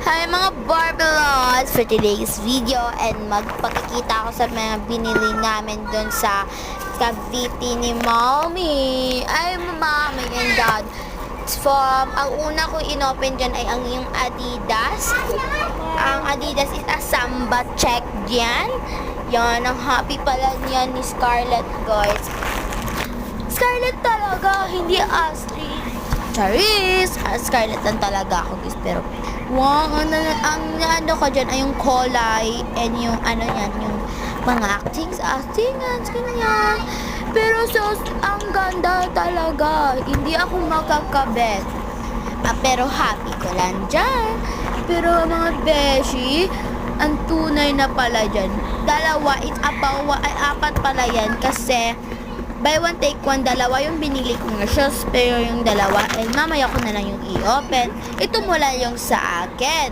Hi mga Barbelots! For today's video and magpakikita ako sa mga binili namin doon sa Cavite ni Mommy. Ay, Mommy and Dad. Ang una ko inopen dyan ay ang yung Adidas. Ang Adidas is a Samba check dyan. Yan, ang happy pala niyan ni Scarlett, guys. Scarlett talaga, hindi Astrid. Charis! Scarlett lang talaga ako, guys. Pero, wow, ang ano ko dyan ay yung kulay and yung ano yan, yung mga actings, ganyan. Pero ang ganda talaga. Hindi ako makakabet. Pero happy ko lang dyan. Pero mga beshi, ang tunay na pala dyan. Dalawa, apat pala yan kasi buy one take one, dalawa yung binili ko nga siya, pero yung dalawa, mamaya ko na lang yung i-open. Ito mula yung sa akin.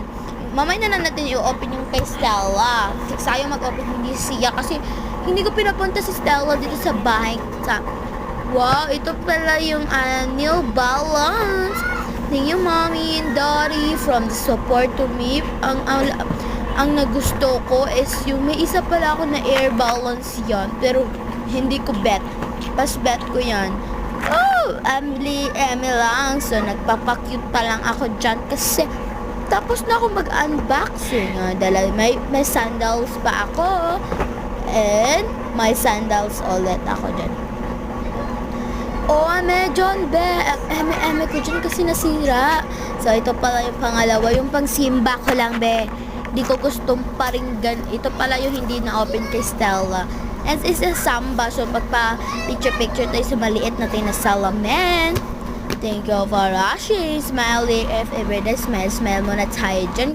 Mamaya na lang natin i-open yung kay Stella. Sayang mag-open hindi siya kasi hindi ko pinapunta si Stella dito sa bahay. Wow, ito pala yung New Balance. Thank you, Mommy and Daddy, from the support to me. Ang nagusto ko is yung may isa pala ako na Air Balance yan, pero hindi ko bet. Pas bet ko yan. Oh, Emily lang. So, nagpapakute pa lang ako dyan kasi tapos na ako mag-unboxing. May sandals pa ako. And may sandals ulit ako dyan. Oh, medyo eme ko dyan kasi nasira. So, ito pala yung pangalawa. Yung pang Simba ko lang, be. Hindi ko gustong paringgan. Ito pala yung hindi na-open kay Stella. And it's a Samba. So, picture tayo sa maliit natin na salamin. Thank you for watching. Smiley. If everyday smile mo na tayo dyan.